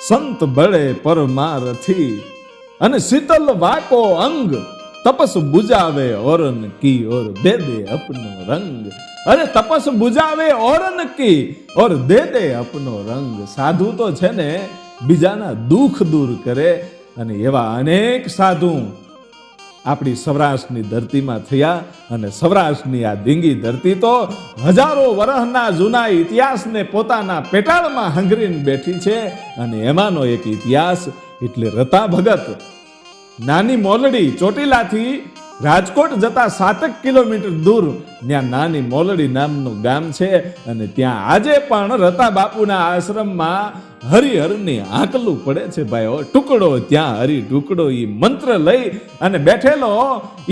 સંત બળે પરમારથી અને શીતલ વાકો અંગ તપસ બુજાવે ઓરન કી ઓર દે દે અપનો રંગ. અરે તપસ બુજાવે ઓરન કી ઓર દે દે અપનો રંગ. સાધુ તો છે ને બીજાના દુઃખ દૂર કરે, અને એવા અનેક સાધુ આપણી સૌરાષ્ટ્રની ધરતીમાં થયા. અને સૌરાષ્ટ્રની આ ધીંગી ધરતી તો હજારો વર્ષના જૂના ઇતિહાસને પોતાના પેટાળમાં હંગરીને બેઠી છે. અને એમાંનો એક ઇતિહાસ એટલે રતા ભગત. નાની મોલડી ચોટીલાથી રાજકોટ જતા 7 કિલોમીટર દૂર ત્યાં નાની મોલડી નામનું ગામ છે. અને ત્યાં આજે પણ રતા બાપુના આશ્રમમાં હરિહરની આંકલું પડે છે ભાઈઓ. ટુકડો ત્યાં હરિ ટુકડો, ઈ મંત્ર લઈ અને બેઠેલો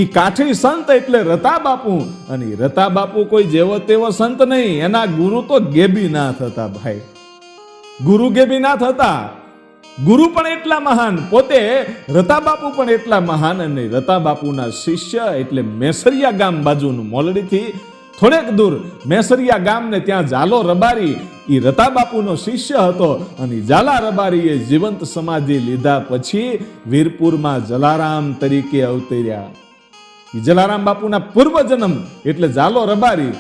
ઈ કાઠી સંત એટલે રતા બાપુ. અને રતા બાપુ કોઈ જેવો તેવો સંત નહીં, એના ગુરુ તો ગેબીનાથ હતા ભાઈ. ગુરુ ગેબીનાથ હતા. ગુરુ પણ એટલા મહાન, પોતે રતા બાપુ પણ એટલા મહાન. અને રતા બાપુના શિષ્ય એટલે મેસરિયા ગામ બાજુનું મોલડીથી થોડેક દૂર મેસરિયા ગામ ને ત્યાં જાલો રબારી એ રતા બાપુનો શિષ્ય હતો. અને જાલા રબારીએ જીવંત સમાધિ લીધા પછી વીરપુરમાં જલારામ તરીકે અવતર્યા. જલારામ બાપુના પૂર્વજન્મ એટલે જાલો રબારી,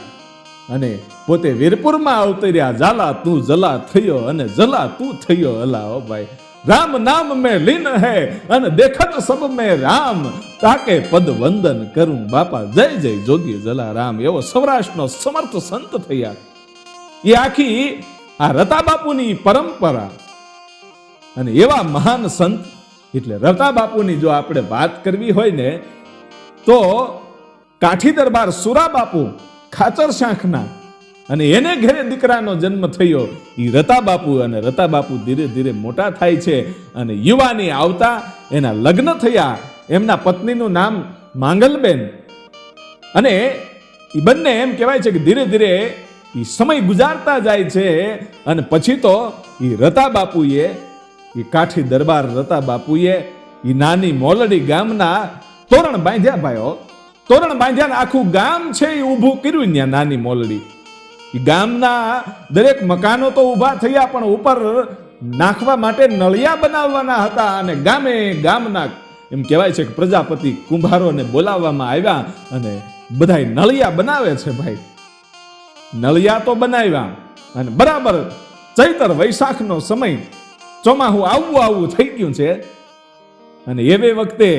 અને પોતે વીરપુરમાં અવતર્યા. જાલા તું જલા થયો અને જલા તું થયો અલા. ઓ ભાઈ, રામ નામ મેં લીન હૈ અને દેખત સબ મેં રામ, તાકે પદ વંદન કરું બાપા જય જય જોગી જલારામ. એવો સૌરાષ્ટ્રનો સમર્થ સંત થયા. એ આખી આ રતા બાપુની પરંપરા. અને એવા મહાન સંત એટલે રતા બાપુની જો આપણે વાત કરવી હોય ને તો કાઠી દરબાર સુરા બાપુ ખાચર શાંખના, અને એને ઘરે દીકરાનો જન્મ થયો એ રતા બાપુ. અને રતા બાપુ ધીરે ધીરે મોટા થાય છે અને યુવાની આવતા એના લગ્ન થયા. એમના પત્નીનું નામ માંગલબેન. અને એ બંને એમ કહેવાય છે કે ધીરે ધીરે એ સમય ગુજારતા જાય છે. અને પછી તો એ રતા બાપુએ, એ કાઠી દરબાર રતા બાપુએ એ નાની મોલડી ગામના તોરણ બાંધ્યા ભાઈઓ. તોરણ બાંધ્યા આખું ગામ છે એ ઊભું કર્યું ત્યાં નાની મોલડી. એ ગામના દરેક મકાનો તો ઊભા થયા, પણ ઉપર નાખવા માટે નળિયા બનાવવાના હતા. અને ગામે ગામના એમ કહેવાય છે કે પ્રજાપતિ કુંભારોને બોલાવવામાં આવ્યા અને બધાય નળિયા બનાવે છે ભાઈ. નળિયા તો બનાવ્યા, અને બરાબર ચૈતર વૈશાખનો સમય, ચોમાહું આવવું થઈ ગયું છે. અને એવે વખતે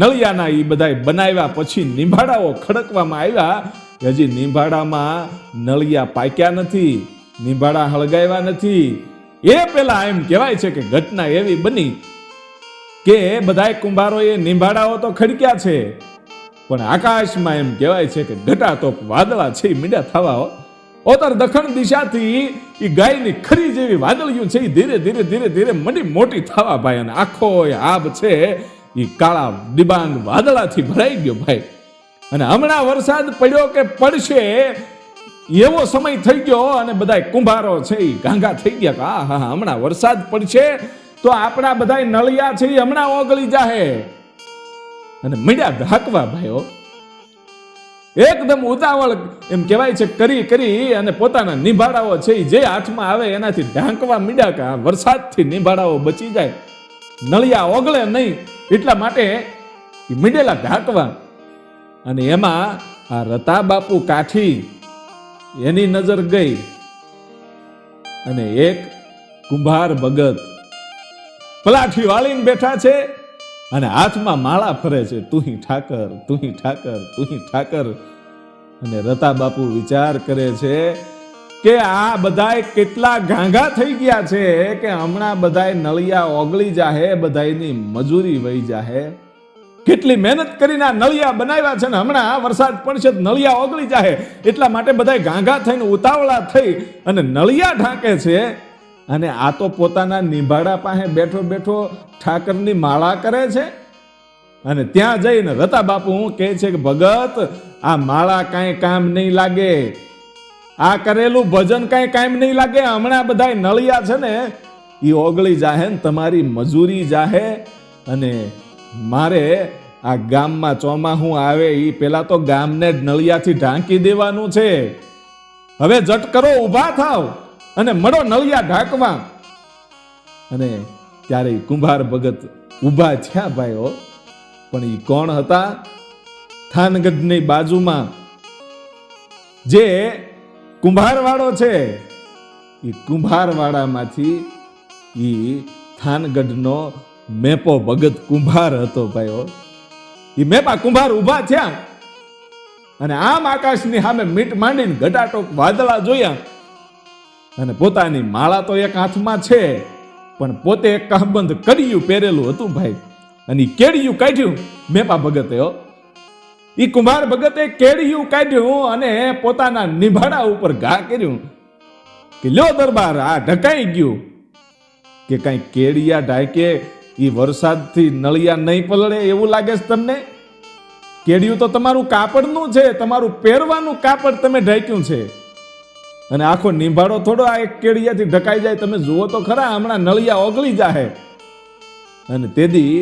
નળિયાના એ બધાય બનાવ્યા પછી નિંભાડાઓ ખડકવામાં આવ્યા. હજી નિંભાડામાં નળિયા પાક્યા નથી, નિંભાડા હળગાવ્યા નથી. એ પેલા એમ કહેવાય છે કે ઘટના એવી બની કે બધાય કુંભારોએ નિંભાડાઓ તો ખડક્યા છે, પણ આકાશમાં એમ કહેવાય છે કે ઘટાતોપ વાદળા છે મીંડા થવા. ઓતર દક્ષિણ દિશાથી એ ગાયની ખરી જેવી વાદળિયું છે એ ધીરે ધીરે ધીરે ધીરે મંડી મોટી થવા ભાઈ. અને આખો આબ છે એ કાળા ડિબાંગ વાદળાથી ભરાઈ ગયો ભાઈ. અને હમણાં વરસાદ પડ્યો કે પડશે એવો સમય થઈ ગયો. અને બધા કુંભારો છે એ ગાંગા થઈ ગયા કે હા હમણાં વરસાદ પડશે તો આપણા બધા નળિયા છે એ હમણાં ઓગળી જાહે. અને મીંડા ઢાંકવા ભાઈઓ. એકદમ ઉતાવળ એમ કહેવાય છે કરી અને પોતાના નિંભાડાઓ છે જે હાથમાં આવે એનાથી ઢાંકવા મીંડા કે વરસાદથી નિંભાડાઓ બચી જાય, નળિયા ઓગળે નહીં એટલા માટે મીંડેલા ઢાંકવા. અને એમાં આ રતા બાપુ કાઠી એની નજર ગઈ. અને એક કુંભાર ભગત પલાઠી વાળીને બેઠા છે અને હાથમાં માળા ફરે છે, તુહી ઠાકર તુહી ઠાકર તુહી ઠાકર. અને રતા બાપુ વિચાર કરે છે કે આ બધાય કેટલા ગાંગા થઈ ગયા છે કે હમણાં બધાય નળિયા ઓગળી જાહે, બધાયની મજૂરી વહી જાહે. કેટલી મહેનત કરીને આ નળિયા બનાવ્યા છે ને હમણાં વરસાદ પડશે નળિયા ઓગળી જાહે એટલા માટે બધાય ગાંગા થઈને ઉતાવળા થઈ અને નળિયા ઢાંકે છે. અને આ તો પોતાના નિંભાડા પાસે બેઠો બેઠો ઠાકરની માળા કરે છે. અને ત્યાં જઈને રતા બાપુ કહે છે કે ભગત આ માળા કાંઈ કામ નહીં લાગે, આ કરેલું ભજન કાંઈ કામ નહીં લાગે. હમણાં બધા નળિયા છે ને એ ઓગળી જાહે ને તમારી મજૂરી જાહે. અને મારે આ ગામમાં ચોમાહું આવે એ પેલા તો ગામને જ નળિયાથી ઢાંકી દેવાનું છે. હવે જટ કરો, ઊભા થાવ અને મળો નળિયા ઢાંકવા. અને ત્યારે કુંભાર ભગત ઊભા થયા ભાઈઓ. પણ એ કોણ હતા? થાનગઢની બાજુમાં જે કુંભારવાડો છે, એ કુંભારવાડામાંથી એ થાનગઢનો મેપો ભગત કુંભાર હતો ભાઈઓ. એ મેપા કુંભાર ઊભા થયા અને આમ આકાશની સામે મીટ માંડીને ઘટાટોક વાદળા જોયા અને પોતાની માળા તો એક હાથમાં છે, પણ પોતે એક કાહબંધ કડિયું પહેરેલું હતું ભાઈ. અને એ કેડિયું કાઢ્યું મેપા ભગતે. એ કુંભાર ભગતે કેડિયું કાઢ્યું અને પોતાના નિભાડા ઉપર ઘા કર્યું કે લ્યો દરબાર, આ ઢકાઈ ગયું. કે કઈ કેડિયા ઢાકે એ વરસાદથી નળિયા નહીં પલળે એવું લાગે છે તમને? કેડિયું તો તમારું કાપડનું છે, તમારું પહેરવાનું કાપડ તમે ઢાંક્યું છે. અને આખો નિભાડો થોડો આ એક કેડિયાથી ઢકાઈ જાય? તમે જુઓ તો ખરા, હમણાં નળિયા ઓગળી જાય. અને તેદી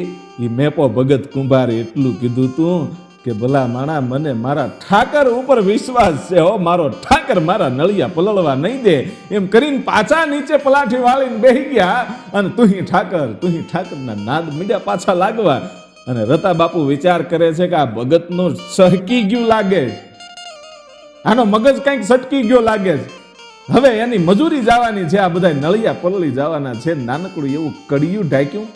એ મેપો ભગત કુંભાર એટલું કીધું તું કે ભલા માણા, મને મારા ઠાકર ઉપર વિશ્વાસ છે હો, મારો ઠાકર મારા નળિયા પલળવા નહીં દે. એમ કરીને પાછા નીચે પલાઠી વાળીને બેસી ગયા અને તુહી ઠાકરના નાદ મીડ્યા પાછા લાગવા. અને રતા બાપુ વિચાર કરે છે કે આ ભગતનું સહકી ગયું લાગે, આનો મગજ કંઈક સટકી ગયો લાગે છે. હવે એની મજૂરી જવાની છે, આ બધા નળિયા પલળી જવાના છે. નાનકડું એવું કડિયું ઢાંક્યું,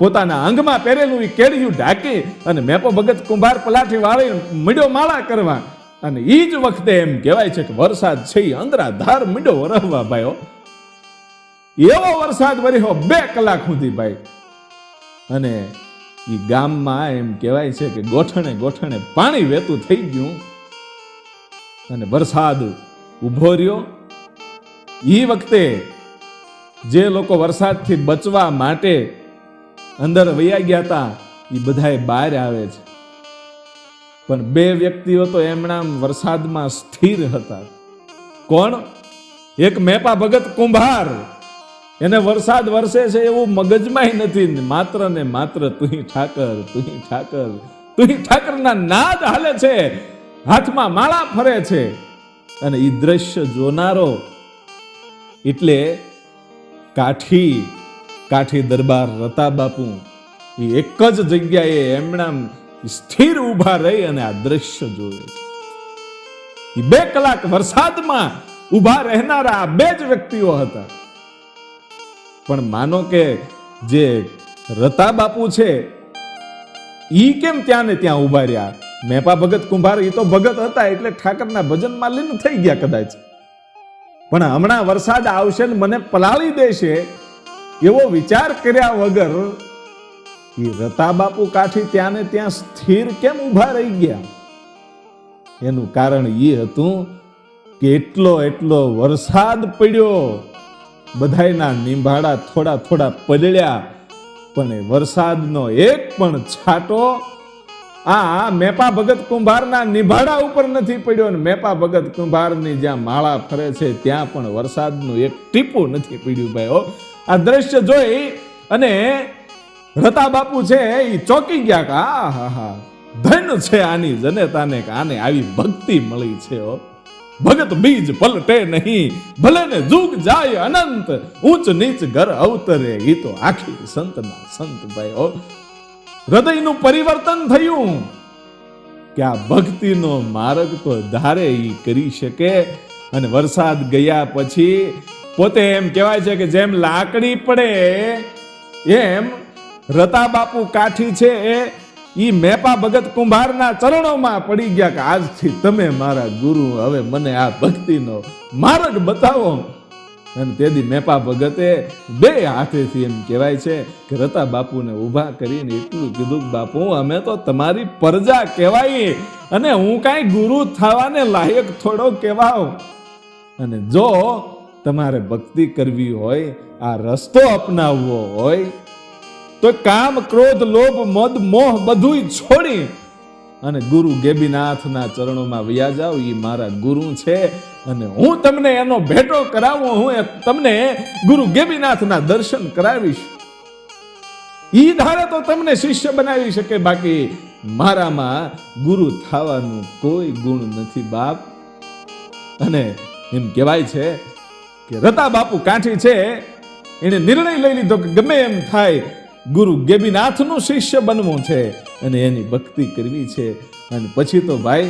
પોતાના અંગમાં પહેરેલું એ કેડિયું ઢાંકી અને મેપો ભગત કુંભાર પલાઠી વાળી મીડો માળા કરવા. અને એ જ વખતે એમ કહેવાય છે કે વરસાદ છે એ અંદરાધાર મીડો વરહવા ભાઈઓ. એવો વરસાદ વર્યો 2 કલાક સુધી ભાઈ. અને એ ગામમાં એમ કહેવાય છે કે ગોઠણે ગોઠણે પાણી વહેતું થઈ ગયું અને વરસાદ ઉભો રહ્યો. એ વખતે જે લોકો વરસાદથી બચવા માટે અંદર વયા ગયા હતા એ બધાએ બહાર આવે છે. પણ 2 વ્યક્તિઓ તો એમના વરસાદમાં સ્થિર હતા. કોણ? એક મેપા ભગત કુંભાર, એને વરસાદ વરસે છે એવું મગજમાં નથી. માત્ર ને માત્ર તુહી ઠાકરના નાદ હાલે છે, હાથમાં માળા ફરે છે. અને એ દ્રશ્ય જોનારો એટલે કાઠી દરબાર રતા બાપુ એ એક જ જગ્યાએ એમણા સ્થિર ઊભા રહી અને આ દ્રશ્ય જોવે છે. એ 2 કલાક વરસાદમાં ઊભા રહેનારા આ 2 જ વ્યક્તિઓ હતા. પણ માનો કે જે રતા બાપુ છે ઈ કેમ ત્યાં ને ત્યાં ઊભા રહ્યા? મેપા ભગત કુંભાર એ તો ભગત હતા એટલે ઠાકરના ભજનમાં લીન થઈ ગયા કદાચ. પણ હમણાં વરસાદ આવશે ને મને પલાળી દેશે એવો વિચાર કર્યા વગર એ રતા બાપુ કાઠી ત્યાં ને ત્યાં સ્થિર કેમ ઊભા રહી ગયા? એનું કારણ એ હતું કે એટલો વરસાદ પડ્યો, બધાયના નિંભાડા થોડા પલળ્યા, પણ એ વરસાદનો એક પણ છાંટો આ મેપા ભગત કુંભારના નિભાડા ઉપર નથી પડ્યો. અને મેપા ભગત કુંભારની જ્યાં માળા ફરે છે ત્યાં પણ વરસાદનું એક ટીપું નથી પડ્યું ભાઈઓ. આ દ્રશ્ય જોઈ અને રતા બાપુ છે એ ચોકી ગયા કે આહા, ધન્ય છે આની જનેતાને કે આને આવી ભક્તિ મળી છે. ભગત બીજ પલટે નહીં, ભલે ને જુગ જાય અનંત, ઊંચ નીચ ઘર અવતરે, એ તો આખી સંતના સંત ભાઈઓ. હૃદયનું પરિવર્તન થયું કે આ ભક્તિનો માર્ગ તો ધારે ઈ કરી શકે. અને વરસાદ ગયા પછી પોતે એમ કહેવાય છે કે જેમ લાકડી પડે એમ રતા બાપુ કાઠી છે ઈ મેપા ભગત કુંભારના ચરણોમાં પડી ગયા કે આજથી તમે મારા ગુરુ, હવે મને આ ભક્તિનો માર્ગ બતાવો. અને તેથી મેપા ભગતે 2 હાથેથી એમ કહેવાય છે કે રતા બાપુને ઊભા કરીને એટલું કીધું કે બાપુ અમે તો તમારી પ્રજા કહેવાય અને હું કાંઈ ગુરુ થવાને લાયક થોડો કહેવાવ. અને જો તમારે ભક્તિ કરવી હોય, આ રસ્તો અપનાવવો હોય તો કામ ક્રોધ લોભ મદ મોહ બધું છોડી અને ગુરુ ગેબીનાથના ચરણોમાં વયા જાઓ. એ મારા ગુરુ છે અને હું તમને એનો ભેટો કરાવું, હું તમને ગુરુ ગેબીનાથના દર્શન કરાવીશ. ઈ ધારે તો તમને શિષ્ય બનાવી શકે, બાકી મારામાં ગુરુ થવાનું કોઈ ગુણ નથી બાપ. અને એમ કહેવાય છે કે રતા બાપુ કાઠી છે એને નિર્ણય લઈ લીધો કે ગમે એમ થાય ગુરુ ગેબીનાથનું શિષ્ય બનવું છે અને એની ભક્તિ કરવી છે. અને પછી તો ભાઈ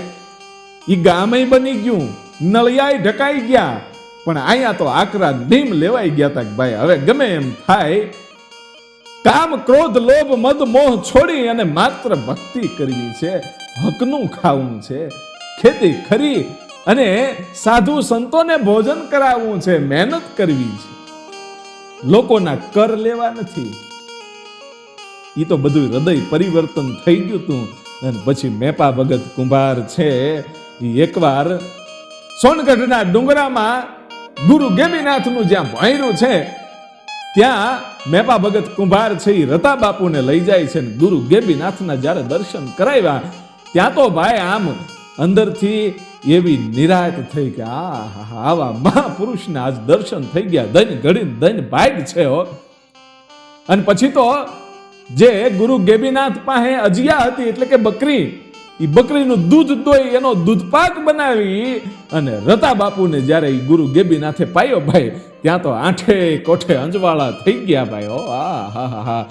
ઈ ગામે બની ગયું, નળિયાય ઢકાઈ ગયા, પણ અહીંયા તો આકરા નીમ લેવાઈ ગયા હતા કે ભાઈ હવે ગમે એમ થાય, કામ ક્રોધ લોભ મદ મોહ છોડી અને માત્ર ભક્તિ કરવી છે, હકનું ખાવું છે, ખેતી ખરી અને સાધુ સંતોને ભોજન કરાવવું છે, મહેનત કરવી છે, લોકોના કર લેવા નથી. એ તો બધું હૃદય પરિવર્તન થઈ ગયું હતું. અને પછી મેપા ભગત કુંભાર છે એ એકવાર સોનગઢના ડુંગરામાં ગુરુ ગેબીનાથનું જ્યાં ભોંયરું છે ત્યાં મેપા ભગત કુંભાર છે એ રતા બાપુને લઈ જાય છે. ગુરુ ગેબીનાથના જ્યારે દર્શન કરાવ્યા ત્યાં તો ભાઈ આમ અંદરથી એવી નિરાત થઈ કે આવા મહાપુરુષના આજ દર્શન થઈ ગયા, ધન ઘડી ધન ભાગ છે હો. અને પછી તો જે ગુરુ ગેબીનાથ પાસે અજિયા હતી એટલે કે બકરી, એ બકરીનું દૂધ દોઈ એનો દૂધપાક બનાવી અને રતા બાપુને જ્યારે ગુરુ ગેબીનાથે પાયો ભાઈ ત્યાં તો આઠે કોઠે અંજવાળા થઈ ગયા ભાઈ. હો હા,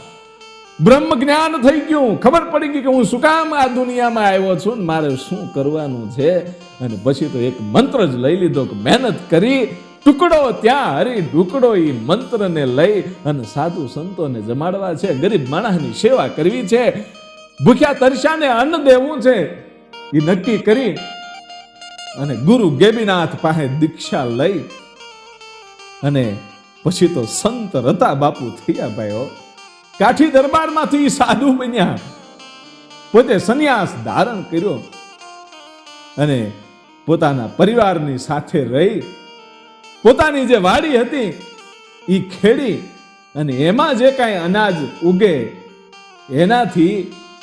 બ્રહ્મ જ્ઞાન થઈ ગયું, ખબર પડી ગઈ કે હું શું કામ આ દુનિયામાં આવ્યો છું ને મારે શું કરવાનું છે. અને પછી તો એક મંત્ર જ લઈ લીધો કે મહેનત કરી ટુકડો ત્યાં હરી ઢુકડો, એ મંત્રને લઈ અને સાધુ સંતોને જમાડવા છે, ગરીબ માણસની સેવા કરવી છે, ભૂખ્યા તરસ્યાને અન્ન દેવું છે, એ નક્કી કરી અને ગુરુ ગેબીનાથ પાસે દીક્ષા લઈ અને પછી તો સંત રતા બાપુ થયા ભાઈઓ. કાઠી દરબારમાંથી સાધુ બન્યા, પોતે સંન્યાસ ધારણ કર્યો અને પોતાના પરિવારની સાથે રહી પોતાની જે વાડી હતી એ ખેડી અને એમાં જે કાંઈ અનાજ ઉગે એનાથી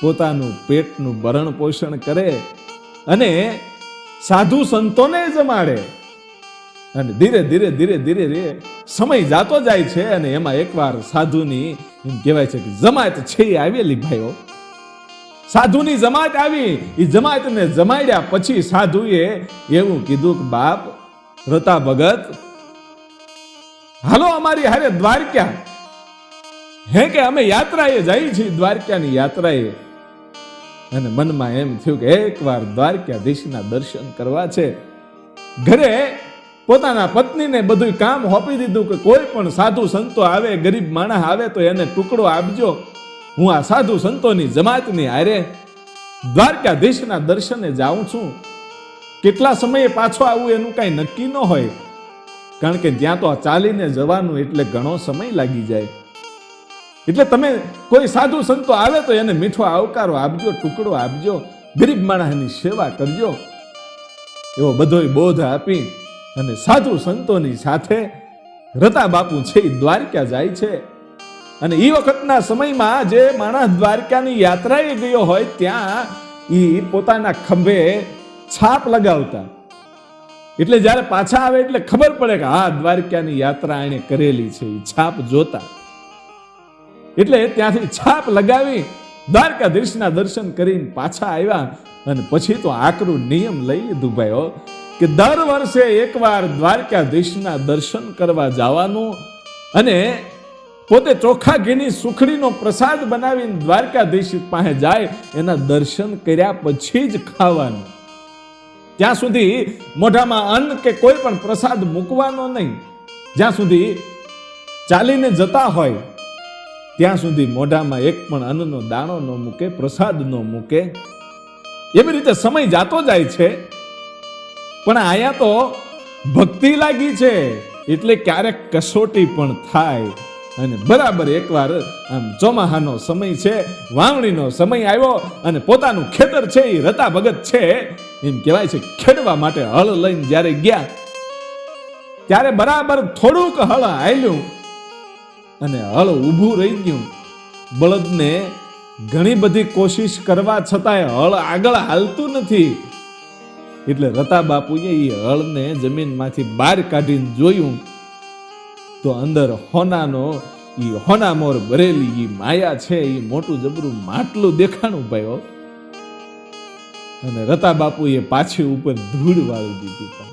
પોતાનું પેટનું ભરણ પોષણ કરે અને સાધુ સંતોને જમાડે. અને ધીરે ધીરે સમય જાતો જાય છે અને એમાં એકવાર સાધુની એમ કહેવાય છે કે જમાત છે આવેલી ભાઈઓ. સાધુની જમાત આવી, એ જમાતને જમાડ્યા પછી સાધુએ એવું કીધું કે બાપ રતા ભગત હાલો અમારી હારે દ્વારકા. હે કે અમે યાત્રાએ જઈ છીએ, દ્વારકાની યાત્રાએ. અને મનમાં એમ થયું કે એકવાર દ્વારકાધીશના દર્શન કરવા છે. ઘરે પોતાના પત્નીને બધું કામ સોંપી દીધું કે કોઈ પણ સાધુ સંતો આવે, ગરીબ માણસ આવે તો એને ટુકડો આપજો, હું આ સાધુ સંતોની જમાતની હારે દ્વારકાધીશના દર્શને જાઉં છું. કેટલા સમયે પાછો આવું એનું કાંઈ નક્કી ન હોય, કારણ કે ત્યાં તો ચાલીને જવાનું એટલે ઘણો સમય લાગી જાય. એટલે તમે કોઈ સાધુ સંતો આવે તો એને મીઠો આવકારો આપજો, ટુકડો આપજો, ગરીબ માણસની સેવા કરજો. એવો બધોય બોધ આપી અને સાધુ સંતોની સાથે રતા બાપુ છે એ દ્વારકા જાય છે. અને એ વખતના સમયમાં જે માણસ દ્વારકાની યાત્રાએ ગયો હોય ત્યાં એ પોતાના ખંભે છાપ લગાવતા, એટલે જ્યારે પાછા આવે એટલે ખબર પડે કે આ દ્વારકાની યાત્રા એને કરેલી છે, એ છાપ જોતા. એટલે ત્યાંથી છાપ લગાવી દ્વારકાધીશના દર્શન કરીને પાછા આવ્યા. અને પછી તો આકરું નિયમ લઈ લીધું ભાઈઓ કે દર વર્ષે એકવાર દ્વારકાધીશના દર્શન કરવા જવાનું અને પોતે ચોખા ઘીની સુખડીનો પ્રસાદ બનાવીને દ્વારકાધીશ પાસે જાય, એના દર્શન કર્યા પછી જ ખાવાનું. ત્યાં સુધી મોઢામાં અન્ન કે કોઈ પણ પ્રસાદ મૂકવાનો નહીં. જ્યાં સુધી ચાલીને જતા હોય ત્યાં સુધી મોઢામાં એક પણ અન્નનો દાણો ન મૂકે, પ્રસાદ ન મૂકે. એવી રીતે સમય જાતો જાય છે. પણ અહીંયા તો ભક્તિ લાગી છે એટલે ક્યારેક કસોટી પણ થાય. અને બરાબર એકવાર આમ ચોમાહાનો સમય છે, વાવણીનો સમય આવ્યો અને પોતાનું ખેતર છે એ રતા ભગત છે એમ કહેવાય છે ખેડવા માટે હળ લઈને જ્યારે ગયા ત્યારે બરાબર થોડુંક હળ હાલ્યું અને હળ ઊભું રહી ગયું. બળદને ઘણી બધી કોશિશ કરવા છતાંય હળ આગળ હાલતું નથી. એટલે રતા બાપુએ એ હળને જમીનમાંથી બહાર કાઢીને જોયું તો અંદર હોનામોર ભરેલી ઈ માયા છે, એ મોટું જબરું માટલું દેખાણું ભાઈઓ. અને રતા બાપુએ પાછી ઉપર ધૂળ વાળી દીધી.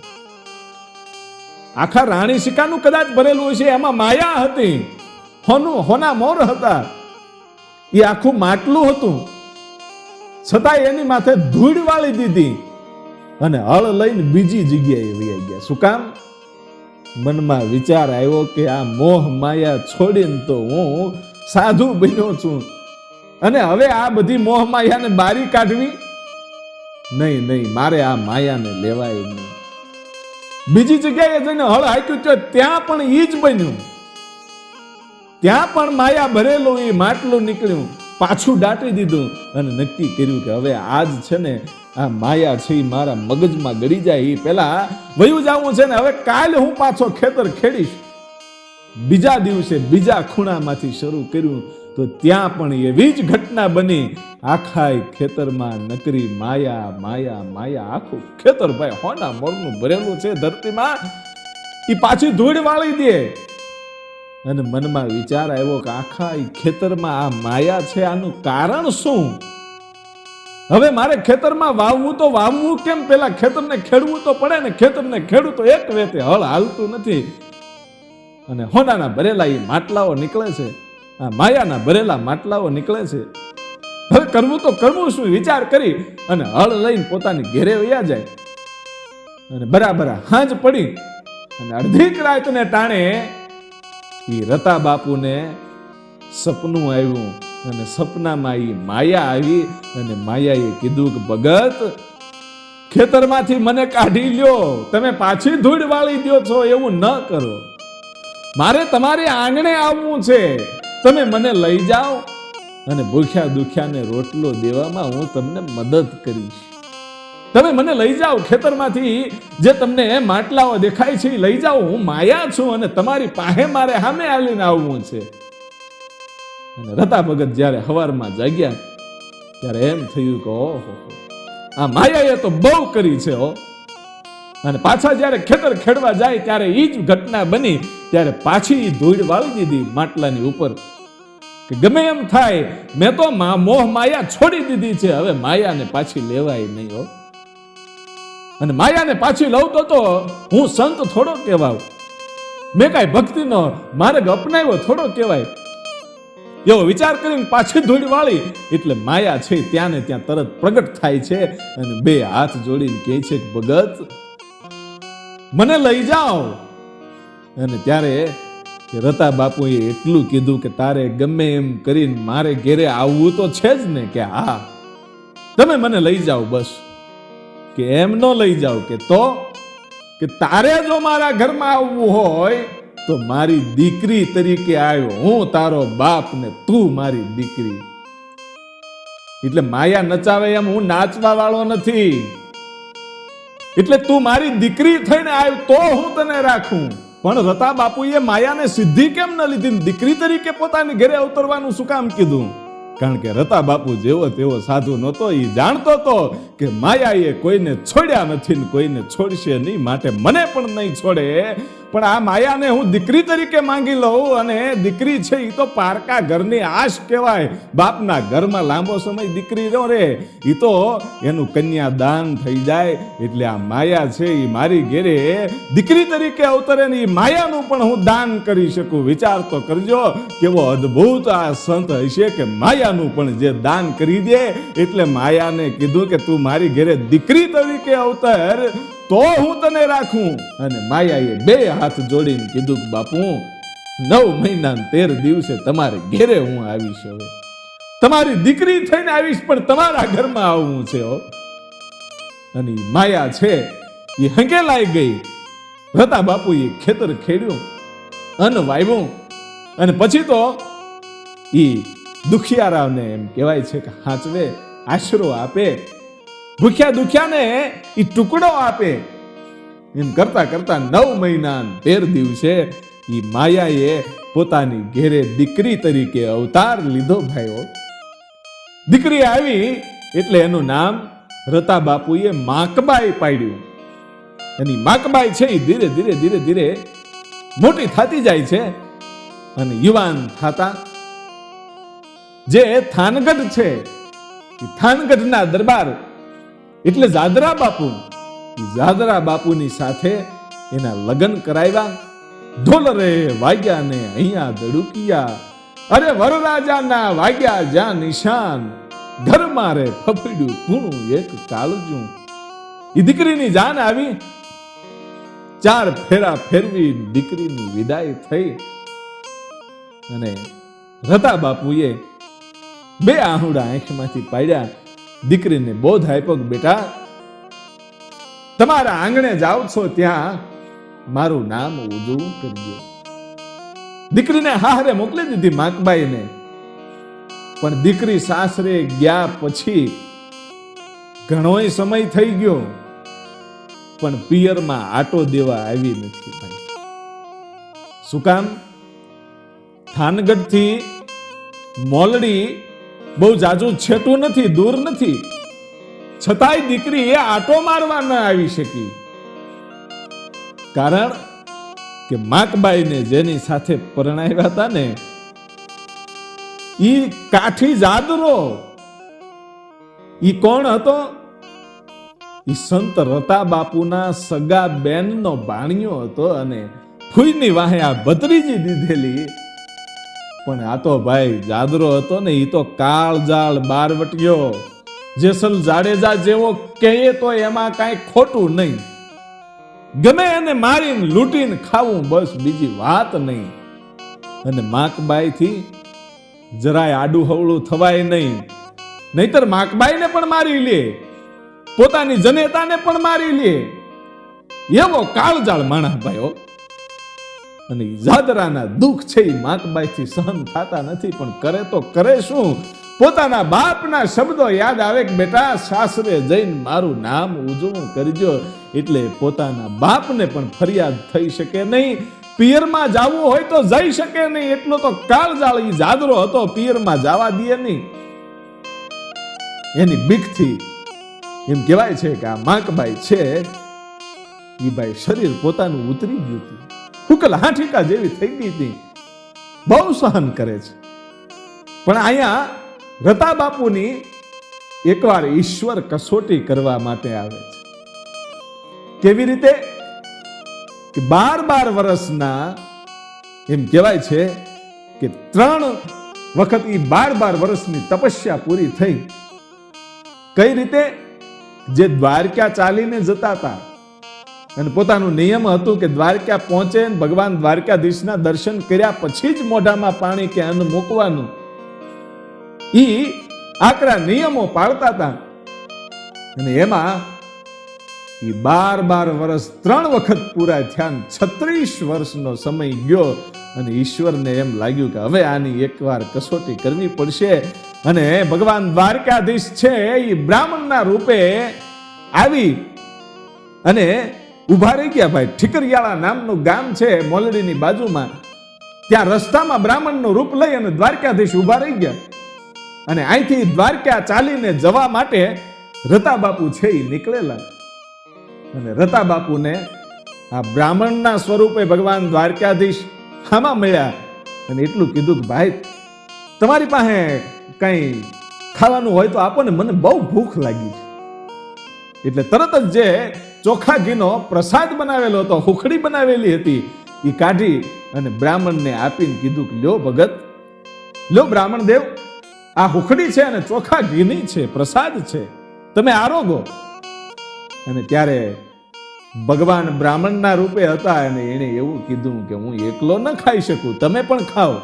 આખા રાણી સિક્કાનું કદાચ ભરેલું હશે, એમાં માયા હતી, હોના મોર હતા, એ આખું માટલું હતું, છતાં એની માથે ધૂળ વાળી દીધી અને હળ લઈને બીજી જગ્યાએ વહી ગયા. શું કામ? મનમાં વિચાર આવ્યો કે આ મોહ માયા છોડીને તો હું સાધુ બન્યો છું, અને હવે આ બધી મોહ માયાને બારી કાઢવી નહીં, મારે આ માયાને લેવાય નહીં. બીજી જગ્યાએ જઈને હળ હાંક્યું છે, ત્યાં પણ ઈ જ બન્યું, ત્યાં પણ માયા ભરેલું એ માટલું નીકળ્યું, પાછું દાટી દીધું અને નક્કી કર્યું કે હવે આજ છે ને આ માયા છે એ મારા મગજમાં ગળી જાય એ પેલા વયું જવું છે ને હવે કાલે હું પાછો ખેતર ખેડીશ. બીજા દિવસે બીજા ખૂણામાંથી શરૂ કર્યું તો ત્યાં પણ એવી જ ઘટના બની. આખા ખેતરમાં નકરી માયા માયા માયા, આખું ખેતર ભાઈ હોના મોરનું ભરેલું છે ધરતીમાં, એ પાછી ધૂળ વાળી દે. અને મનમાં વિચાર આવ્યો કે આખા ખેતરમાં આ માયા છે, આનું કારણ શું? હવે મારે ખેતરમાં વાવવું તો વાવવું કેમ? પેલા ખેતરને ખેડવું તો પડે ને, ખેતરને ખેડવું તો એક વેતે, હળ હાલતું નથી. અને હોનાના ભરેલા એ માટલાઓ નીકળે છે, આ માયાના ભરેલા માટલાઓ નીકળે છે. હવે કરવું તો કરવું શું? વિચાર કરી અને હળ લઈને પોતાની ઘેરે વયા જાય. અને બરાબર હાંજ પડી અને અડધી રાતને ટાણે એ રતા બાપુને સપનું આવ્યું, અને સપનામાં એ માયા આવી અને માયાએ કીધું કે ભગત, ખેતરમાંથી મને કાઢી લ્યો, તમે પાછી ધૂળ વાળી દો છો, એવું ન કરો, મારે તમારી આંગણે આવવું છે, તમે મને લઈ જાઓ અને ભૂખ્યા દુખ્યાને રોટલો દેવામાં હું તમને મદદ કરીશ. તમે મને લઈ જાઓ, ખેતરમાંથી જે તમને માટલાઓ દેખાય છે લઈ જાઓ, હું માયા છું અને તમારી પાસે મારે સામે આવીને આવવું છે. અને રતા ભગત જ્યારે હવારમાં જાગ્યા ત્યારે એમ થયું કે ઓહો, આ માયાએ તો બહુ કરી છે હો. અને પાછા જ્યારે ખેતર ખેડવા જાય ત્યારે એ જ ઘટના બની. ત્યારે પાછી ધૂળ વાળી દીધી માટલાની ઉપર કે ગમે એમ થાય, મેં તો મોહ માયા છોડી દીધી છે, હવે માયાને પાછી લેવાય નહીં હો. અને માયાને પાછી લઉં તો હું સંત થોડો કહેવાવ, મેં કાંઈ ભક્તિનો માર્ગ અપનાવ્યો થોડો કહેવાય. એવો વિચાર કરીને પાછી ધૂળ વાળી એટલે માયા છે ત્યાં ને ત્યાં તરત પ્રગટ થાય છે અને બે હાથ જોડીને કહે છે કે ભગત, મને લઈ જાઓ. અને ત્યારે રતા બાપુએ એટલું કીધું કે તારે ગમે એમ કરીને મારે ઘેરે આવવું તો છે જ ને, કે હા તમે મને લઈ જાઓ બસ. કે એમ ન લઈ જાઓ કે તારે જો મારા ઘરમાં આવવું હોય તો મારી દીકરી તરીકે આવ્યો, હું તારો બાપ ને તું મારી દીકરી. એટલે માયા નચાવે એમ હું નાચવા વાળો નથી, એટલે તું મારી દીકરી થઈને આવ તો હું તને રાખું. પણ રતા બાપુએ માયાને સિદ્ધિ કેમ ન લીધી? દીકરી તરીકે પોતાની ઘરે અવતરવાનું શું કામ કીધું? કારણ કે રતા બાપુ જેવો તેવો સાધુ નહોતો, એ જાણતો હતો કે માયાએ કોઈને છોડ્યા નથી ને કોઈને છોડશે નહીં, માટે મને પણ નહીં છોડે. પણ આ માયાને હું દીકરી તરીકે માંગી લઉં, અને દીકરી છે એ તો પારકા ઘરની આશ કહેવાય. બાપના ઘરમાં લાંબો સમય દીકરી ન રહે, એ તો એનું કન્યાદાન થઈ જાય. એટલે આ માયા છે એ મારી ઘેરે દીકરી તરીકે અવતરે ને એ માયાનું પણ હું દાન કરી શકું. વિચાર તો કરજો કેવો અદ્ભુત આ સંત હશે કે માયાનું પણ જે દાન કરી દે. એટલે માયાને કીધું કે તું મારી ઘેરે દીકરી તરીકે અવતર તો હું તને રાખું. અને માયાએ બે હાથ જોડીને કીધું કે બાપુ, 9 મહિના 13 દિવસે તમારે ઘેરે હું આવીશ, હવે તમારી દીકરી થઈને આવીશ, પણ તમારા ઘરમાં આવવું છે હો. અને માયા છે એ હંકેલાઈ ગઈ. રતા બાપુએ ખેતર ખેડ્યું, અન્ન વાવ્યું, અને પછી તો એ દુખિયારાવને એમ કહેવાય છે કે હાચવે, આશરો આપે, ભૂખ્યા દુખ્યાને એ ટુકડો આપે. એમ કરતા કરતા 9 મહિના 13 દિવસે એ માયાએ પોતાની ઘેરે દીકરી તરીકે અવતાર લીધો ભાઈઓ. દીકરી આવી એટલે એનું નામ રતા બાપુએ માકબાઈ પાડ્યું. એની માકબાઈ છે એ ધીરે ધીરે ધીરે ધીરે મોટી થતી જાય છે અને યુવાન થતા જે થાનગઢ છે એ થાનગઢના દરબાર એટલે જાદરા બાપુ, જાદરા બાપુની સાથે એના લગ્ન કરાવ્યા. ઢોલ રે વાગ્યા ને અહીંયા દડુકિયા, અરે વરરાજાના વાગ્યા જ્યાં નિશાન, ઘર મારે ફફડ્યું કૂણું એક કાળજું. એ દીકરીની જાન આવી, 4 ફેરા ફેરવી દીકરીની વિદાય થઈ. અને રતા બાપુએ 2 આહુડા આંખમાંથી પાડ્યા, દીકરીને બોધ આપ્યો કે બેટા તમારા આંગણે જાઓ છો ત્યાં મારું નામ ઉજળું કરજો. દીકરીને હાહરે મોકલી દીધી માકબાઈને. પણ દીકરી સાસરે ગયા પછી ઘણોય સમય થઈ ગયો, પણ પિયરમાં આટો દેવા આવી નથી ભાઈ. શું કામ? થાનગઢ થી મોલડી બહુ જાજુ છેટું નથી, દૂર નથી, છતાંય દીકરી એ આટો મારવા ન આવી શકી. કારણ કે માકબાઈને જેની સાથે પરણાવ્યા હતા ને, ઈ કાઠી જાદરો. ઈ કોણ હતો? ઈ સંત રતા બાપુના સગા બેનનો ભાણિયો હતો. અને ફૂઈની વાહે આ ભત્રીજી દીધેલી. પણ આ તો ભાઈ જાદરો હતો ને, ઈ તો કાળજાળ બારવટિયો, જેસલ જાડેજા જેવો કહે તો એમાં કાંઈ ખોટું નહીં. ગમે એને મારીને લૂંટીને ખાવું, બસ બીજી વાત નહીં. અને માકબાઈ થી જરાય આડું હવળું થવાય નહીં, નહીતર માકબાઈને પણ મારી લે, પોતાની જનેતાને પણ મારી લે. એવો કાળજાળ માણસ ભાઈઓ. અને જાદરાના દુઃખ છે એ માકબાઈ થી સહન થતા નથી, પણ કરે તો કરે શું? પોતાના બાપના શબ્દો યાદ આવે કે બેટા સાસરે જઈને મારું નામ ઉજળું કરજો. એટલે પોતાના બાપને પણ ફરિયાદ થઈ શકે નહીં. પિયરમાં જવું હોય તો જઈ શકે નહીં, એટલો તો કાળજાળ ઈ જાદરો હતો. પિયરમાં જવા દે નહીં, એની બીકથી. એમ કહેવાય છે કે આ માકબાઈ છે ઈ ભાઈ શરીર પોતાનું ઉતરી ગયું હતું, હુકલ હાઠીકા જેવી થઈ ગઈ હતી. બહુ સહન કરે છે. પણ અહીંયા રતા બાપુની એકવાર ઈશ્વર કસોટી કરવા માટે આવે છે. કેવી રીતે? કે 12 વર્ષના, એમ કહેવાય છે કે 3 વખત ઈ 12 વર્ષની તપસ્યા પૂરી થઈ. કઈ રીતે? જે દ્વારકા ચાલીને જતા હતા અને પોતાનું નિયમ હતું કે દ્વારકા પહોંચે ભગવાન દ્વારકાધીશના દર્શન કર્યા પછી જ મોઢામાં પાણી કે અન્ન મૂકવાનું. ઈ આકરા નિયમો પાળતા હતા. અને એમાં ઈ 12 વર્ષ 3 વખત પૂરા થયા, 36 વર્ષનો સમય ગયો. અને ઈશ્વરને એમ લાગ્યું કે હવે આની એકવાર કસોટી કરવી પડશે. અને ભગવાન દ્વારકાધીશ છે એ બ્રાહ્મણના રૂપે આવી અને ઉભા રહી ગયા. ભાઈ ઠીકરિયાળા નામનું ગામ છે મોલડીની બાજુમાં, ત્યાં રસ્તામાં બ્રાહ્મણનું રૂપ લઈ અને દ્વારકાધીશ ઉભા રહી ગયા. અને અહીંથી દ્વારકા ચાલીને જવા માટે રતા બાપુ છે એ નીકળેલા. અને રતા બાપુને આ બ્રાહ્મણના સ્વરૂપે ભગવાન દ્વારકાધીશ આમાં મળ્યા. અને એટલું કીધું કે ભાઈ તમારી પાસે કઈ ખાવાનું હોય તો આપો ને, મને બહુ ભૂખ લાગી છે. એટલે તરત જ જે ચોખા ઘીનો પ્રસાદ બનાવેલો હતો, હુખડી બનાવેલી હતી, એ કાઢી અને બ્રાહ્મણને આપીને કીધું કે લ્યો ભગત, લ્યો બ્રાહ્મણ દેવ, આ હુખડી છે અને ચોખા ઘીની છે, પ્રસાદ છે, તમે આરોગો. અને ત્યારે ભગવાન બ્રાહ્મણના રૂપે હતા અને એને એવું કીધું કે હું એકલો ન ખાઈ શકું, તમે પણ ખાઓ.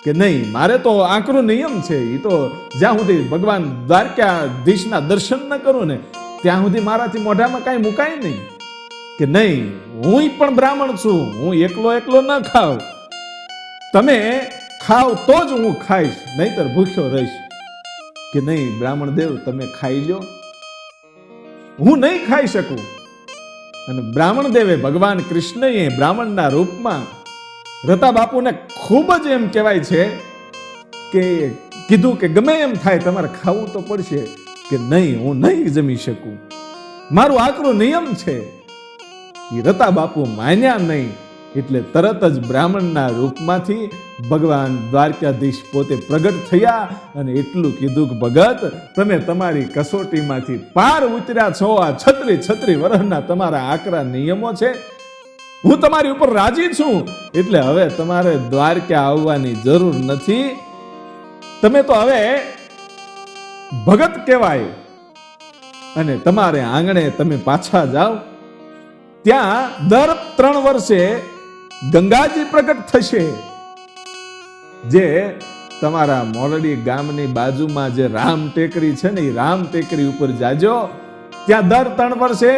કે નહીં, મારે તો આકરો નિયમ છે, એ તો જ્યાં સુધી ભગવાન દ્વારકાધીશના દર્શન ન કરું ને ત્યાં સુધી મારાથી મોઢામાં કાંઈ મુકાય નહીં. કે નહીં, હું પણ બ્રાહ્મણ છું, હું એકલો ન ખાવ, તમે ખાવ તો જ હું ખાઈશ, નહીતર ભૂખ્યો રહીશ. કે નહીં બ્રાહ્મણ દેવ, તમે ખાઈ લ્યો, હું નહીં ખાઈ શકું. અને બ્રાહ્મણ દેવે, ભગવાન કૃષ્ણએ બ્રાહ્મણના રૂપમાં રતા બાપુને ખૂબ જ એમ કહેવાય છે કે કીધું કે ગમે એમ થાય તમારે ખાવું તો પડશે. કે નહીં, હું નહીં જમી શકું, મારું આકરો નિયમ છે. એ રતા બાપુ માન્યા નહીં એટલે તરત જ બ્રાહ્મણના રૂપમાંથી ભગવાન દ્વારકાધીશ પોતે પ્રગટ થયા અને એટલું કીધું કે ભગત, તમે તમારી કસોટીમાંથી પાર ઉતર્યા છો. આ 36 વર્ષના તમારા આકરા નિયમો છે, હું તમારી ઉપર રાજી છું, એટલે હવે તમારે દ્વારકા આવવાની જરૂર નથી. તમે તો હવે ભગત કહેવાય અને તમારે આંગણે તમે પાછા જાઓ. ત્યાં દર 3 વર્ષે ગંગાજી પ્રગટ થશે. જે તમારા મોરડી ગામની બાજુમાં જે રામ ટેકરી છે ને, એ રામ ટેકરી ઉપર જાજો. ત્યાં દર 3 વર્ષે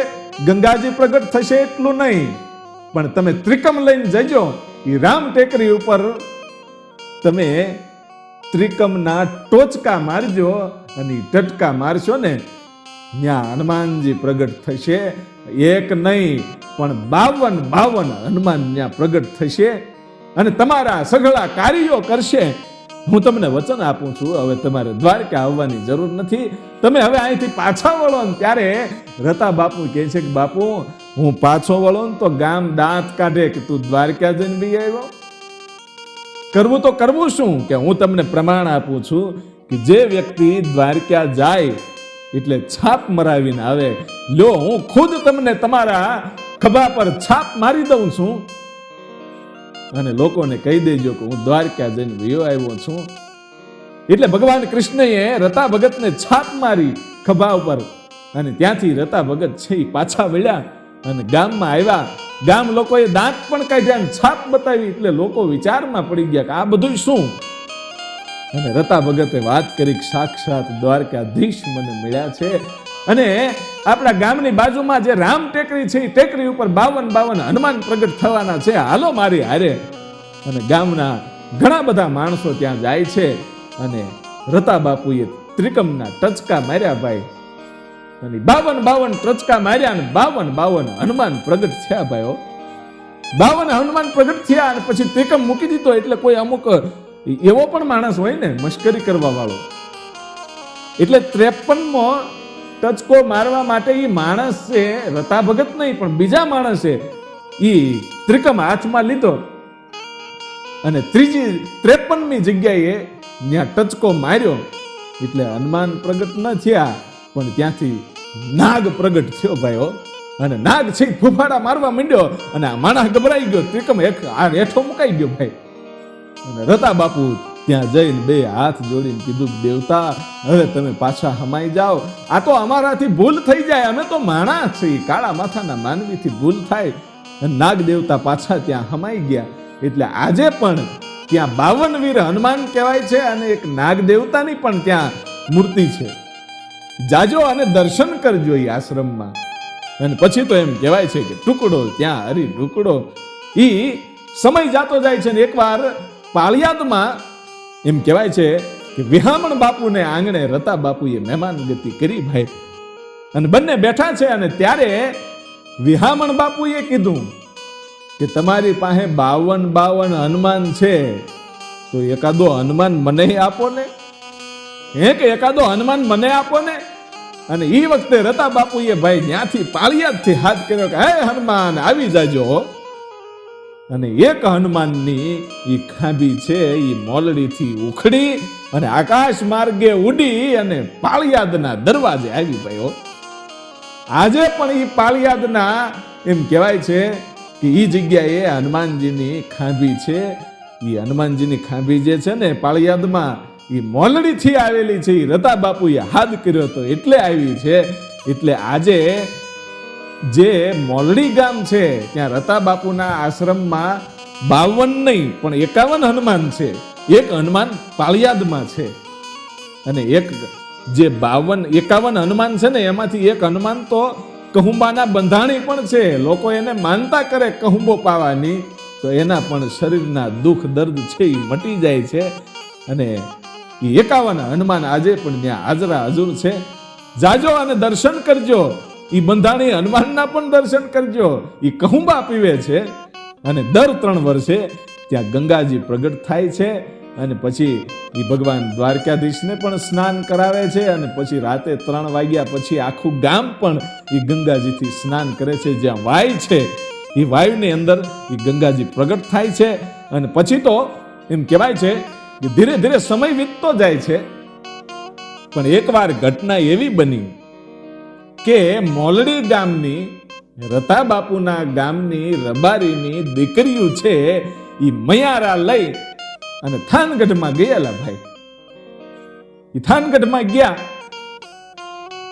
ગંગાજી પ્રગટ થશે. એટલું નહીં, પણ તમે ત્રિકમ લઈને જજો. એ રામ ટેકરી ઉપર તમે ત્રિકમના ટોચકા મારજો અને ટટકા મારશો ને, ત્યાં હનુમાનજી પ્રગટ થશે. એક નહીં પણ 52 હનુમાન ત્યાં પ્રગટ થશે અને તમારા સઘળા કાર્યો કરશે. હું તમને વચન આપું છું, હવે તમારે દ્વારકા આવવાની જરૂર નથી. તમે હવે અહીંથી પાછા વળો ને ત્યારે રતા બાપુ કહે છે કે બાપુ, હું પાછો વળો ને તો ગામ દાંત કાઢે કે તું દ્વારકા જઈને બી આવ્યો. કરવું તો કરવું શું? કે હું તમને પ્રમાણ આપું છું કે જે વ્યક્તિ દ્વારકા જાય એટલે છાપ મરાવીને આવે. લો, હું ખુદ તમને તમારા ખભા પર છાપ મારી દઉં છું અને લોકોને કહી દેજો કે હું દ્વારકા જઈને વયો આવ્યો છું. એટલે ભગવાન કૃષ્ણએ રતા ભગતને છાપ મારી ખભા ઉપર અને ત્યાંથી રતા ભગત છે એ પાછા વળ્યા અને ગામમાં આવ્યા. ગામ લોકોએ દાંત પણ કાઢ્યા અને છાપ બતાવી. એટલે લોકો વિચારમાં પડી ગયા કે આ બધું શું? અને રતા ભગતે વાત કરી કે સાક્ષાત દ્વારકાધીશ મને મળ્યા છે અને આપણા ગામની બાજુમાં જે રામ ટેકરી છે એ ટેકરી ઉપર 52 હનુમાન પ્રગટ થવાના છે, હાલો મારી હારે. અને ગામના ઘણા બધા માણસો ત્યાં જાય છે અને રતા બાપુએ ત્રિકમના ટચકા માર્યા ભાઈ, અને 52 ટચકા માર્યા અને 52 હનુમાન પ્રગટ થયા ભાઈઓ. 52 હનુમાન પ્રગટ થયા અને પછી ત્રિકમ મૂકી દીધો. એટલે કોઈ અમુક એવો પણ માણસ હોય ને મશ્કરી કરવા વાળો, એટલે 53મો ટચકો મારવા માટે એ માણસ છે, રતા ભગત નહીં પણ બીજા માણસે એ ત્રિકમ હાથમાં લીધો અને ત્રીજી 53મી જગ્યાએ ત્યાં ટચકો માર્યો. એટલે હનુમાન પ્રગટ ન થયા પણ ત્યાંથી નાગ પ્રગટ થયો ભાઈઓ. અને નાગ છે ફૂફાડા મારવા માંડ્યો અને આ માણસ ગભરાઈ ગયો. ત્રિકમ હેઠો મુકાઈ ગયો ભાઈ. અને રતા બાપુ ત્યાં જઈને 2 હાથ જોડીને કીધું, દેવતા હવે તમે પાછા હમાઈ જાઓ. આ તો અમારાથી ભૂલ થઈ જાય, અમે તો માણસ છીએ, કાળા માથાના માનવીથી ભૂલ થાય. અને નાગ દેવતા પાછા ત્યાં હમાઈ ગયા. એટલે આજે પણ ત્યાં 52 વીર હનુમાન કહેવાય છે અને એક નાગ દેવતાની પણ ત્યાં મૂર્તિ છે. જાજો અને દર્શન કરજો એ આશ્રમમાં. અને પછી તો એમ કહેવાય છે કે ટુકડો ત્યાં હરી ટુકડો. ઈ સમય જાતો જાય છે ને એકવાર પાળિયાદમાં એમ કહેવાય છે કે વિહામણ બાપુને આંગણે રતા બાપુએ મહેમાન ગતિ કરી ભાઈ. અને બંને બેઠા છે અને ત્યારે વિહામણ બાપુએ કીધું કે તમારી પાસે 52 હનુમાન છે તો એકાદો હનુમાન મને આપો ને, કે એકાદો હનુમાન મને આપો ને. અને એ વખતે રતા બાપુએ ભાઈ ત્યાંથી પાળિયાદથી હાથ કર્યો કે હે હનુમાન આવી જાજો. અને એક હનુમાનની ઈ ખાંભી છે ઈ મોલડીથી ઉખડી અને આકાશ માર્ગે ઉડી અને પાળિયાદના દરવાજે આવી ગયો. આજે પણ ઈ પાળિયાદના એમ કહેવાય છે કે ઈ જગ્યાએ હનુમાનજીની ખાંભી છે. ઈ હનુમાનજીની ખાંભી જે છે ને પાળિયાદમાં ઈ મોલડીથી આવેલી છે. ઈ રતા બાપુએ હાથ કર્યો તો એટલે આવી છે. એટલે આજે જે મોલડી ગામ છે ત્યાં રતા બાપુના આશ્રમમાં 52 નહીં પણ 51 હનુમાન છે. એક હનુમાન પાળિયાદમાં છે અને એક જે 51 હનુમાન છે ને એમાંથી એક હનુમાન તો કહુંબાના બંધાણી પણ છે. લોકો એને માનતા કરે કહુંબો પાવાની તો એના પણ શરીરના દુઃખ દર્દ છે એ મટી જાય છે. અને એ 51 હનુમાન આજે પણ ત્યાં હાજરા હજુર છે. જાજો અને દર્શન કરજો. ઈ બંધાણી હનુમાનના પણ દર્શન કરજો. ઈ કહુંબા પીવે છે અને દર 3 વર્ષે ત્યાં ગંગાજી પ્રગટ થાય છે. અને પછી ઈ ભગવાન દ્વારકાધીશને પણ સ્નાન કરાવે છે. અને પછી રાતે 3 વાગ્યા પછી આખું ગામ પણ ઈ ગંગાજીથી સ્નાન કરે છે. જ્યાં વાય છે એ વાયુની અંદર એ ગંગાજી પ્રગટ થાય છે. અને પછી તો એમ કહેવાય છે કે ધીરે ધીરે સમય વીતતો જાય છે. પણ એકવાર ઘટના એવી બની કે મોલડી ગામની રતા બાપુના ગામની રબારીની દીકરીઓ છે એ મયારા લઈ અને થાનગઢમાં ગયેલા ભાઈ. એ થાનગઢમાં ગયા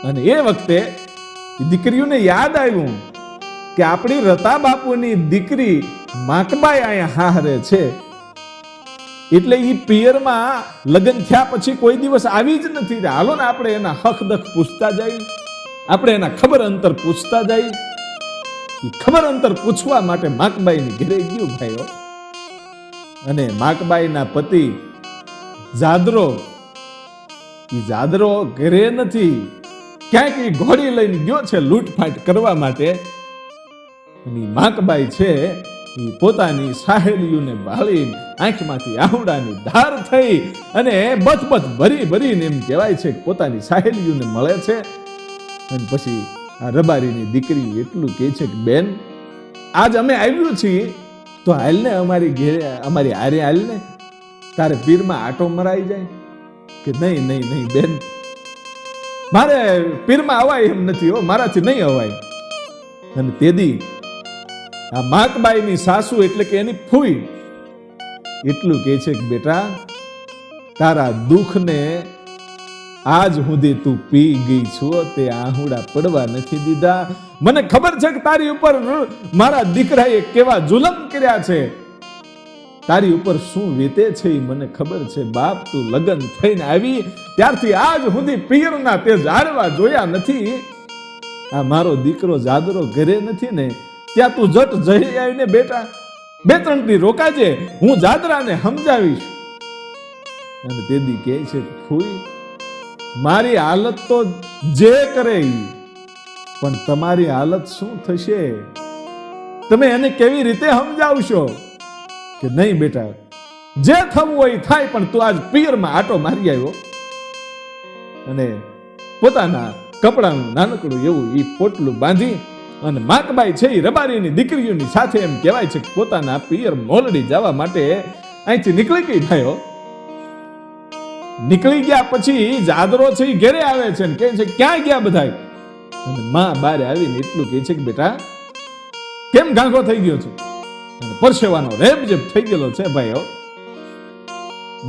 અને એ વખતે દીકરીઓને યાદ આવ્યું કે આપણી રતા બાપુની દીકરી માકબાઈ અહીંયા હારે છે. એટલે ઈ પિયરમાં લગ્ન થયા પછી કોઈ દિવસ આવી જ નથી. હાલો ને આપણે એના હક દખ પૂછતા જઈએ, આપણે એના ખબર અંતર પૂછતા જઈએ. ખબર અંતર પૂછવા માટે માકબાઈની ઘરે ગયું ભાઈઓ. અને માકબાઈના પતિ જાદરો ઘરે નથી, ક્યાંક એ ઘોડી લઈને ગયો છે લૂંટફાટ કરવા માટે. અને માકબાઈ છે એ પોતાની સાહેલીઓને ભાળી આંખમાંથી આહુડાની ધાર થઈ અને બથ ભરીને એમ કહેવાય છે કે પોતાની સાહેલીઓને મળે છે. અને પછી આ રબારીની દીકરી એટલું કહે છે કે બેન, આજ અમે આવ્યું છીએ તો હાલને અમારી ઘેરે, અમારી હારે હાલને, તારે પીરમાં આટો મરાઈ જાય. કે નહીં બેન, મારે પીરમાં અવાય એમ નથી, હો, મારાથી નહીં અવાય. અને તેદી આ માકબાઈની સાસુ એટલે કે એની ફૂઈ એટલું કહે છે કે બેટા, તારા દુઃખને આજ સુધી તું પી ગઈ છો, તે આહુડા પડવા નથી દીધા. મને ખબર છે કે તારી ઉપર મારા દીકરાએ કેવા જુલમ કર્યા છે, તારી ઉપર શું વીતે છે એ મને ખબર છે. બાપ, તું લગ્ન થઈને આવી ત્યારથી આજ સુધી પિયરના તે જાળવા જોયા નથી. આ મારો દીકરો જાદરો ઘરે નથી ને, ત્યાં તું જટ જઈ આવીને બેટા 2-3 દી રોકાજે, હું જાદરાને સમજાવીશ. અને તેદી કહે છે ફૂઈ, મારી હાલત તો જે કરે પણ તમારી હાલત શું થશે, તમે એને કેવી રીતે સમજાવશો? કે નહીં બેટા, જે થવું હોય થાય, પણ તું આજ પિયરમાં આટો મારી આવ્યો. અને પોતાના કપડાનું નાનકડું એવું એ પોટલું બાંધી અને માકબાઈ છે એ રબારીની દીકરીઓની સાથે એમ કહેવાય છે કે પોતાના પિયર મોલડી જવા માટે અહીંથી નીકળી ગઈ ભાઈઓ. નીકળી ગયા પછી જાદરો છે એ ઘેરે આવે છે ને કહે છે ક્યાં ગયા બધા? અને માં બારે આવીને એટલું કહે છે કે બેટા, કેમ ગાંગો થઈ ગયો છે? અને પરસેવાનો રેબજેબ થઈ ગયેલો છે ભાઈઓ.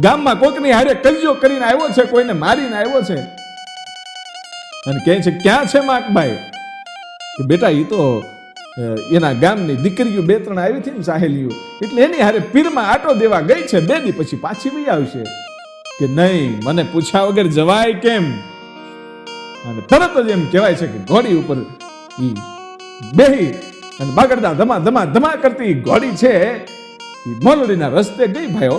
ગામમાં કોકની હારે કલજો કરીને આવ્યો છે, કોઈને મારીને આવ્યો છે. અને કહે છે ક્યાં છે માકબાઈ? કે બેટા, એ તો એના ગામની દીકરીઓ 2-3 આવી હતી ને સાહેલીઓ, એટલે એની હારે પીરમાં આટો દેવા ગઈ છે, 2 દી પછી પાછી વઈ આવશે. કે નહીં, મને પૂછ્યા વગર જવાય કેમ? અને તરત જ એમ કહેવાય છે કે ઘોડી ઉપર ઈ બેહી અને બાગડતા ધમા કરતી ઘોડી છે ઈ મોલડીના રસ્તે ગઈ ભાઈઓ.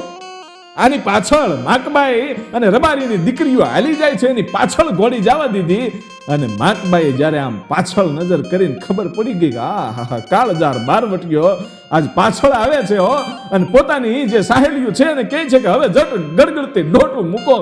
આની પાછળ માકબાઈ અને રબારીની દીકરીઓ હાલી જાય છે, એની પાછળ ઘોડી જવા દીધી. અને માકબાઈએ જ્યારે આમ પાછળ નજર કરીને ખબર પડી ગઈ કે આ કાળજાર બારવટીયો આજ પાછળ આવે છે હો. અને પોતાની જે સાહેલીઓ છે એને કહે છે કે હવે જટ ગડગડતી ડોટું મૂકો,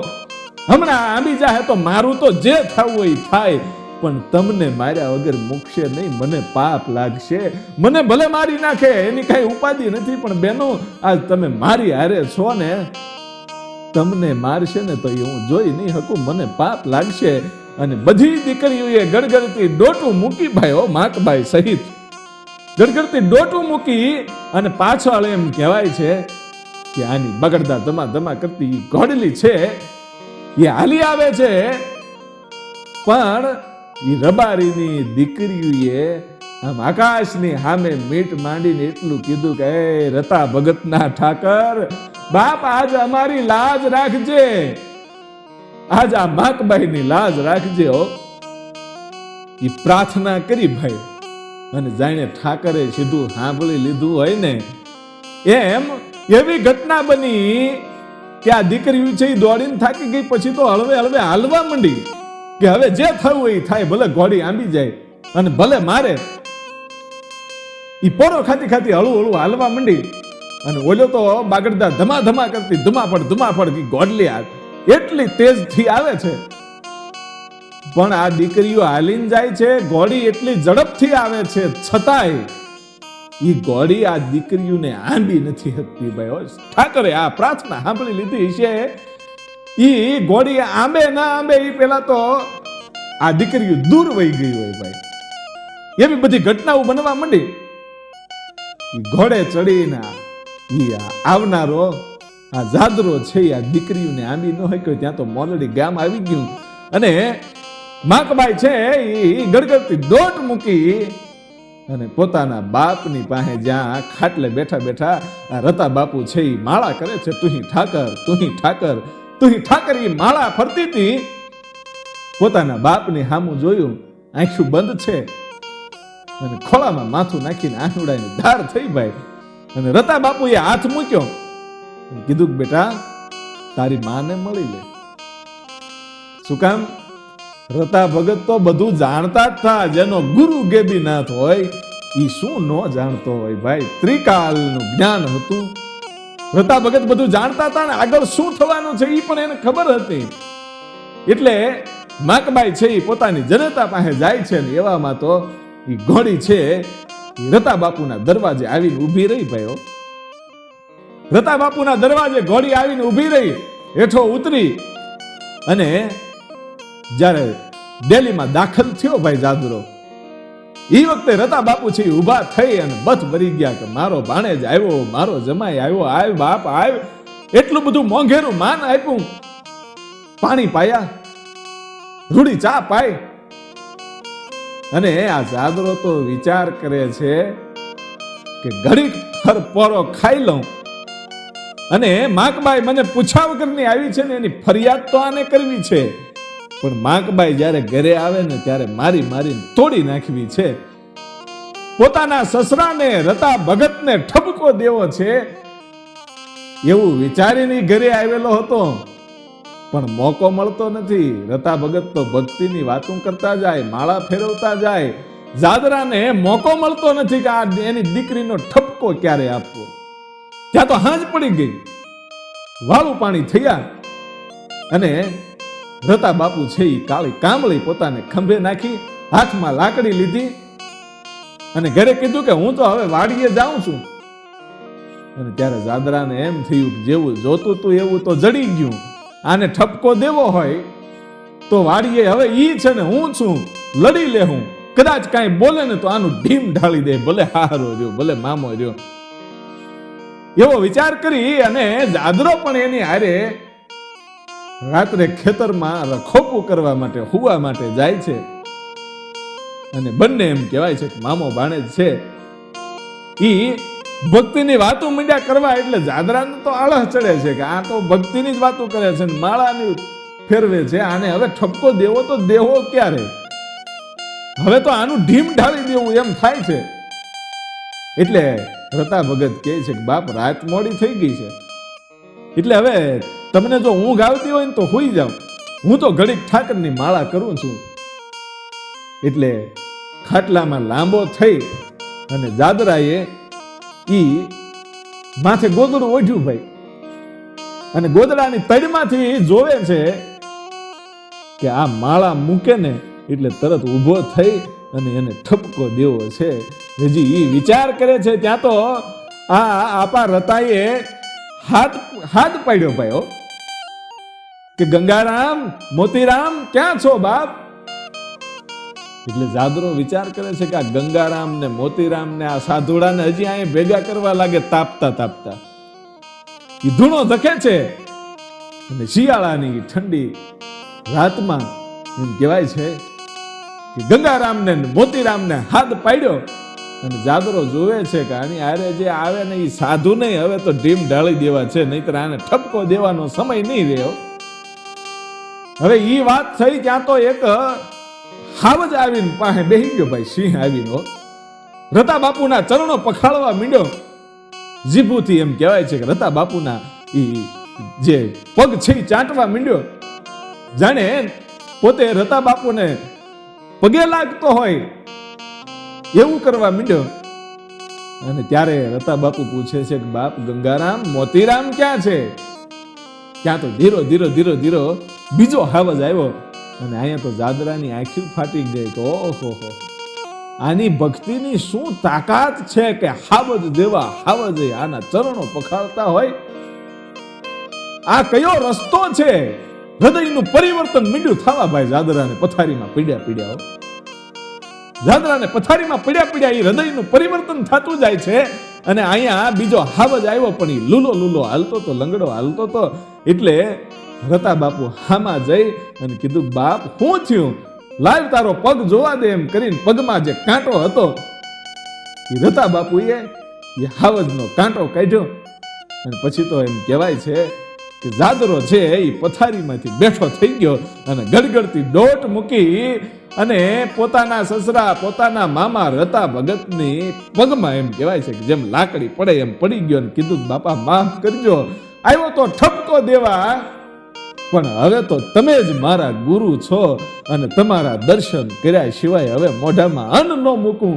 હમણાં આંબી જાય તો મારું તો જે થવું હોય થાય, પણ તમને માર્યા વગર મૂકશે નહીં, મને પાપ લાગશે. મને ભલે મારી નાખે, એની કઈ ઉપાધિ નથી, પણ બેનો આજ તમે મારી હારે છો ને, તમને મારશે ને તો એ હું જોઈ નહીં શકું, મને પાપ લાગશે. અને બધી દીકરીઓએ ગડગડતી ડોટું મૂકી ભાઈઓ, માકબાઈ સહિત ગડગડતી ડોટું મૂકી અને પાછળ એમ કહેવાય છે કે આની બગડતા ધમા કરતી ઘોડલી છે એ હાલી આવે છે. પણ એ રબારીની દીકરીઓએ આમ આકાશની સામે મીટ માંડીને એટલું કીધું કે એ રતા ભગતના ઠાકર બાપ, આજ અમારી લાજ રાખજે, આજ આ માકબાઈની લાજ રાખજે હો. એ પ્રાર્થના કરી ભાઈ. અને જાણે ઠાકરે સીધું સાંભળી લીધું હોય ને એમ એવી ઘટના બની કે આ દીકરી છે એ દોડીને થાકી ગઈ, પછી તો હળવે હાલવા માંડી કે હવે જે થયું એ થાય, ભલે ઘોડી આંબી જાય અને ભલે મારે. ઈ પોરો ખાતી હળવું હાલવા માંડી. અને ઓલો તો બાગડતા ધમા કરતી ધુમાફડ ગોડલી એટલી તેજથી આવે છે. પણ આ દીકરીઓ હાલીને જાય છે, ઘોડી એટલી ઝડપથી આવે છે, છતાંય ઈ ઘોડી આ દીકરીઓને આંબી નથી શકતી ભાઈ. ઠાકરે આ પ્રાર્થના સાંભળી લીધી છે. ઈ ઘોડી આંબે ના આંબે ઈ પેલા તો આ દીકરીઓ દૂર વહી ગઈ હોય ભાઈ. એવી બધી ઘટનાઓ બનવા માંડી. ઘોડે ચડીને ઈ આવનારો આ જાદરો છે આ દીકરીઓને આંબી ન હોય ત્યાં તો મોલડી ગામ આવી ગયું. અને માકબાઈ છે એ ગડગડતી દોટ મૂકી અને પોતાના બાપની પાસે જ્યાં ખાટલે બેઠા બેઠા આ રતા બાપુ છે એ માળા કરે છે. તુહી ઠાકર તુહી ઠાકર તુહી ઠાકર એ માળા ફરતી હતી. પોતાના બાપની સામું જોયું, આંખું બંધ છે અને ખોળામાં માથું નાખીને આંખુડાની ધાર થઈ ભાઈ. અને રતા બાપુએ હાથ મૂક્યો, કીધું કે બેટા તારી માને મળી લે. શું કામ? રતા ભગત તો બધું જાણતા જ થા. જેનો ગુરુ ગેબીનાથ હોય ઈ શું ન જાણતો હોય ભાઈ. ત્રિકાલનું જ્ઞાન હતું. રતા ભગત બધું જાણતા હતા ને આગળ શું થવાનું છે ઈ પણ એને ખબર હતી. એટલે માકબાઈ છે એ પોતાની જનતા પાસે જાય છે ને એવામાં તો ઈ ઘોડી છે એ રતા બાપુના દરવાજે આવીને ઊભી રહી ભાઈઓ. રતા બાપુના દરવાજે ઘોડી આવીને ઊભી રહી, હેઠો ઉતરી અને જ્યારે દિલ્હીમાં દાખલ થયો ભાઈ જાદરો, એ વખતે રતા બાપુ છે ઊભા થઈ અને બથ ભરી ગયા કે મારો ભાણેજ આવ્યો, મારો જમાઈ આવ્યો, આવ બાપ આવ. એટલું બધું મોંઘેરું માન આપ્યું, પાણી પાયા, રૂડી ચા પાય. અને આ જાદરો તો વિચાર કરે છે કે ઘડીક ફર પોરો ખાઈ લઉં અને માકબાઈ મને પૂછા વગરની આવી છે ને એની ફરિયાદ તો આને કરવી છે. પણ માકબાઈ જ્યારે ઘરે આવે ને ત્યારે મારી મારીને તોડી નાખવી છે. પોતાના સસરાને રતા ભગતને ઠપકો દેવો છે એવું વિચારીને ઘરે આવેલો હતો. પણ મોકો મળતો નથી. રતા ભગત તો ભક્તિની વાતો કરતા જાય, માળા ફેરવતા જાય. જાદરાને મોકો મળતો નથી કે આ એની દીકરીનો ઠપકો ક્યારે આપવો. ત્યાં તો હાંજ પડી ગઈ, વાળું પાણી થયા અને રતા બાપુ છે એ કાળી કામળી પોતાને ખંભે નાખી, હાથમાં લાકડી લીધી અને ઘરે કીધું કે હું તો હવે વાડીએ જાઉં છું. અને ત્યારે જાદરાને એમ થયું કે જેવું જોતું તું એવું તો જડી ગયું. આને ઠપકો દેવો હોય તો વાડીએ હવે ઈ છે ને હું છું, લડી લે હું. કદાચ કાંઈ બોલે ને તો આનું ઢીમ ઢાળી દે, ભલે હારો રહ્યો ભલે મામો રહ્યો. એવો વિચાર કરી અને જાદરો પણ એની હારે રાત્રે ખેતરમાં રખોપું કરવા માટે, હુવા માટે જાય છે. અને બંને એમ કહેવાય છે કે મામો ભાણેજ છે ઈ ભક્તિની વાતો મીંડ્યા કરવા. એટલે જાદરાને તો આળહ ચડે છે કે આ તો ભક્તિની જ વાતો કરે છે, માળાની ફેરવે છે. આને હવે ઠપકો દેવો તો દેવો ક્યારે? હવે તો આનું ઢીમ ઢાળી દેવું એમ થાય છે. એટલે રતા ભગત કહે છે કે બાપ રાત મોડી થઈ ગઈ છે, એટલે હવે તમને જો ઊંઘ આવતી હોય ને તો હોઈ જાવ, હું તો ઘડીક ઠાકરની માળા કરું છું. એટલે ખાટલામાં લાંબો થઈ અને જાદરાએ ઈ માથે ગોદડું ઓઢ્યું ભાઈ. અને ગોદડાની તળમાંથી જોવે છે કે આ માળા મૂકે ને એટલે તરત ઊભો થઈ અને એને ઠપકો દેવો છે. હજી ઈ વિચાર કરે છે ત્યાં તો આ આપા રતાએ હાથ પાડ્યો ભાઈઓ કે ગંગારામ મોતીરામ ક્યાં છો બાપ? એટલે જાદરો વિચાર કરે છે કે આ ગંગારામ ને મોતીરામ ને આ સાધુડાને હજી અહીંયા ભેગા કરવા લાગે તાપતા તાપતા. એ ધૂણો ધકે છે અને શિયાળાની ઠંડી રાતમાં એમ કહેવાય છે કે ગંગારામ ને મોતીરામ ને હાથ પાડ્યો. અને જાદરો જોવે છે કે આની હારે જે આવે ને એ સાધુ નહીં, હવે તો ઢીમ ઢાળી દેવા છે, નહીતર આને ઠપકો દેવાનો સમય નહીં રહ્યો. હવે ઈ વાત થઈ ત્યાં તો એક હાવજ આવીને પાસે બેહી ગયો ભાઈ. સિંહ આવીને રતા બાપુના ચરણો પખાળવા માંડ્યો. જીભુથી એમ કહેવાય છે કે રતા બાપુના ઈ જે પગ છે ચાટવા માંડ્યો, જાણે પોતે રતા બાપુને પગે લાગતો હોય એવું કરવા માંડ્યો. અને ત્યારે રતા બાપુ પૂછે છે કે બાપ ગંગારામ મોતીરામ ક્યાં છે? ત્યાં તો ધીરો ધીરો ધીરો ધીરો બીજો હાવજ આવ્યો. અને અહીંયા તો જાદરાની આંખી ફાટી ગઈ કે ઓહો, આની ભક્તિની શું તાકાત છે કે હાવજ જેવા હાવજ આના ચરણો પખાળતા હોય. આ કયો રસ્તો છે? હૃદયનું પરિવર્તન મીંડ્યું થવા ભાઈ જાદરાને પથારીમાં પીડ્યા જાદરાને પથારીમાં પીડ્યા એ હૃદયનું પરિવર્તન થતું જાય છે. અને અહીંયા બીજો હાવજ આવ્યો પણ એ લૂલો હાલતો તો, લંગડો હાલતો તો. એટલે રતા બાપુ હામાં જઈ અને કીધું, બાપ શું થયું? લાવ તારો પગ જોવા દે એમ કરીને પગમાં જે કાંટો હતો એ રતા બાપુએ એ હાવજનો કાંટો કાઢ્યો. અને પછી તો એમ કહેવાય છે કે જાદરો છે એ પથારીમાંથી બેઠો થઈ ગયો અને ગડગડતી દોટ મૂકી અને પોતાના સસરા પોતાના મામા રતા ભગતની પગમાં એમ કહેવાય છે કે જેમ લાકડી પડે એમ પડી ગયો અને કીધું, બાપા માફ કરજો, આવ્યો તો ઠપકો દેવા, પણ હવે તો તમે જ મારા ગુરુ છો અને તમારા દર્શન કર્યા સિવાય હવે મોઢામાં અન્ન ન મૂકું.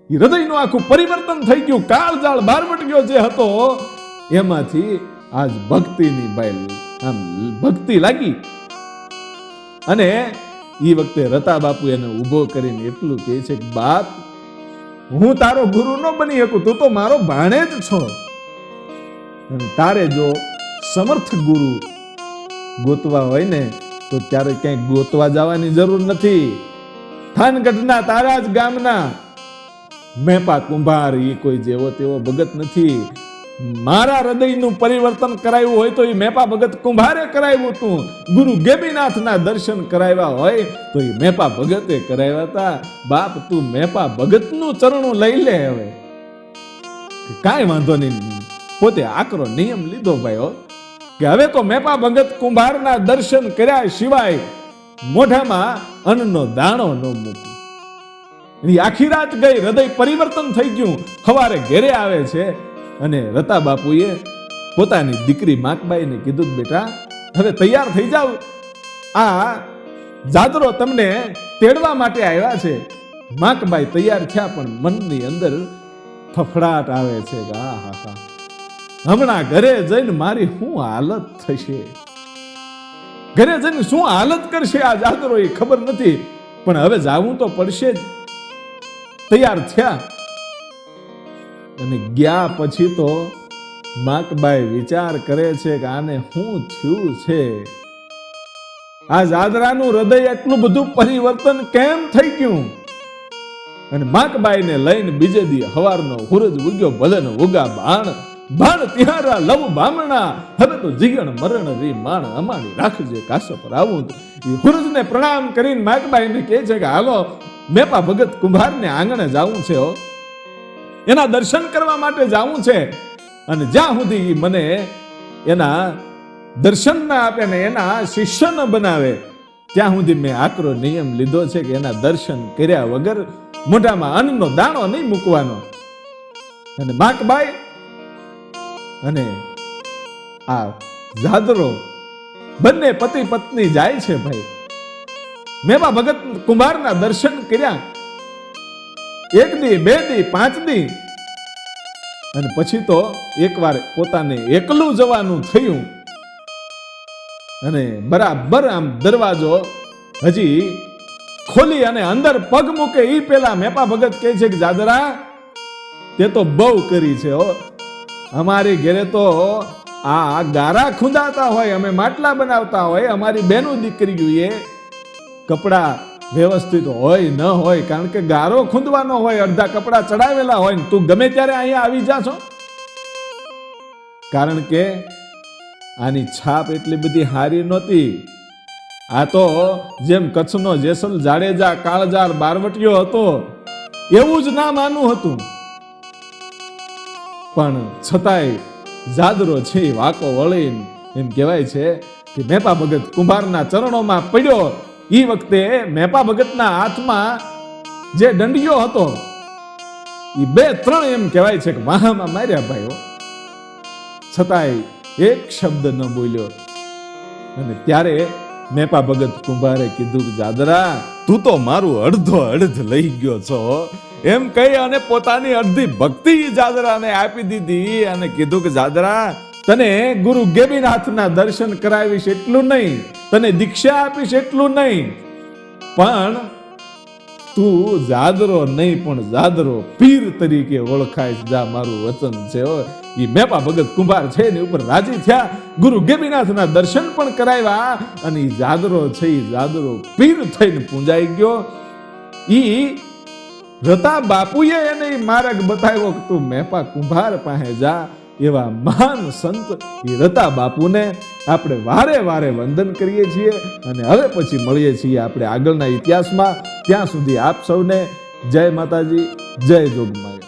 હૃદયનું આખું પરિવર્તન થઈ ગયું. કાળજાળ બારવટીયો જે હતો એમાંથી આજ ભક્તિની બાઈ આમ ભક્તિ લાગી. અને એ વખતે રતા બાપુ એને ઉભો કરીને એટલું કહે છે કે, બાપ હું તારો ગુરુ ન બની શકું, તું તો મારો ભાણેજ છો. અને તારે જો સમર્થ ગુરુ ગોતવા હોય ને તો ત્યારે ક્યાંય ગોતવા જવાની જરૂર નથી. થાનગઢના તારા જ ગામના મેપા કુંભાર એ કોઈ જેવો તેવો ભગત નથી. મારા હૃદયનું પરિવર્તન કરાયું હોય તો એ મેપા ભગત કુંભારે કરાવ્યું હતું. ગુરુ ગેબીનાથના દર્શન કરાવ્યા હોય તો એ મેપા ભગતે કરાવ્યા હતા. બાપ તું મેપા ભગતનું ચરણું લઈ લે. હવે કાંઈ વાંધો નહીં, પોતે આકરો નિયમ લીધો ભાઈઓ કે હવે તો મેપા ભગત કુંભારના દર્શન કર્યા સિવાય મોઢામાં અન્નનો દાણો ન મૂકું. આખી રાત ગઈ, હૃદય પરિવર્તન થઈ ગયું. સવારે ઘેરે આવે છે અને રતા બાપુએ પોતાની દીકરી માકબાઈને કીધું, બેટા હવે તૈયાર થઈ જાવ, આ જાદરો તમને તેડવા માટે આવ્યા છે. માકબાઈ તૈયાર થયા પણ મનની અંદર ફફડાટ આવે છે કે આહા, હમણાં ઘરે જઈને મારી શું હાલત થશે, ઘરે જઈને શું હાલત કરશે આ જાદરો એ ખબર નથી, પણ હવે જાવું તો પડશે જ. તૈયાર થયા અને ગયા પછી તો માકબાઈ વિચાર કરે છે કે આને શું થયું છે, આ જાદરાનું હૃદય એટલું બધું પરિવર્તન કેમ થઈ ગયું. અને માકબાઈને લઈને બીજે દી હવારનો હુરજ ઉગ્યો, ભલે ને ઉગા બાણ તિહારા લવ બામણા, હવે તો જીગણ મરણ રી માણ, અમારી રાખજે કાસો પર આવું. એ હુરજને પ્રણામ કરીને માકબાઈને કહે છે કે હાલો મેપા ભગત કુંભારને આંગણે જાવું છે, એના દર્શન કરવા માટે જાવું છે. અને જ્યાં સુધી મને એના દર્શન ના આપે ને એના શિષ્ય ન બનાવે ત્યાં સુધી મેં આકરો નિયમ લીધો છે કે એના દર્શન કર્યા વગર મોઢામાં અન્નનો દાણો નહીં મૂકવાનો. અને માકબાઈ અને આ જાદરો બંને પતિ પત્ની જાય છે ભાઈ. મેપા ભગત કુંભારના દર્શન કર્યા, 1 દી 2 દી 5 દી, અને પછી તો એકવાર પોતાને એકલું જવાનું થયું. અને બરાબર આમ દરવાજો હજી ખોલી અને અંદર પગ મૂકે એ પેલા મેપા ભગત કહે છે કે જાદરા તે તો બહુ કરી છે હો, અમારી ઘરે તો આ ગારા ખૂંદાતા હોય, અમે માટલા બનાવતા હોય, અમારી બેનું દીકરીઓ કપડા વ્યવસ્થિત હોય ન હોય, કારણ કે ગારો ખૂંદવાનો હોય, અડધા કપડા ચડાવેલા હોય, તું ગમે ત્યારે અહીંયા આવી જાશો. કારણ કે આની છાપ એટલી બધી હારી નહોતી. આ તો જેમ કચ્છનો જેસલ જાડેજા કાળજાર બારવટીયો હતો એવું જ નામ આનું હતું. પણ છતાંય જાદરો છે વાકો વળીને એમ કહેવાય છે કે મેપા ભગત કુંભારના ચરણોમાં પડ્યો. એ વખતે મેપા ભગતના હાથમાં જે દંડિયો હતો એ 2-3 એમ કહેવાય છે કે વાહામાં માર્યા ભાઈઓ, છતાંય એક શબ્દ ન બોલ્યો. અને ત્યારે મેપા ભગત કુંભારે કીધું કે જાદરા તું તો મારું અડધો અડધ લઈ ગયો છો, એમ કહી અને પોતાની અડધી ભક્તિ જાદરાને આપી દીધી. અને કીધું કે જાદરા તને ગુરુ ગેબીનાથના દર્શન કરાવીશ એટલું નહીં, તને દીક્ષા આપીશ એટલું નહીં, પણ તું જાદરો નહીં પણ જાદરો પીર તરીકે ઓળખાય જા, મારું વચન છે. એ મેપા ભગત કુંભાર છે ને ઉપર રાજી થયા, ગુરુ ગેબીનાથના દર્શન પણ કરાવ્યા અને એ જાદરો છે એ જાદરો પીર થઈને પૂંજાઈ ગયો. ઈ રતા બાપુએ એને માર્ગ બતાવ્યો કે તું મેપા કુંભાર પાસે જા. એવા મહાન સંત એ રતા બાપુને આપણે વારે વારે વંદન કરીએ છીએ અને હવે પછી મળીએ છીએ આપણે આગળના ઇતિહાસમાં. ત્યાં સુધી આપ સૌને જય માતાજી, જય જોગમાયા.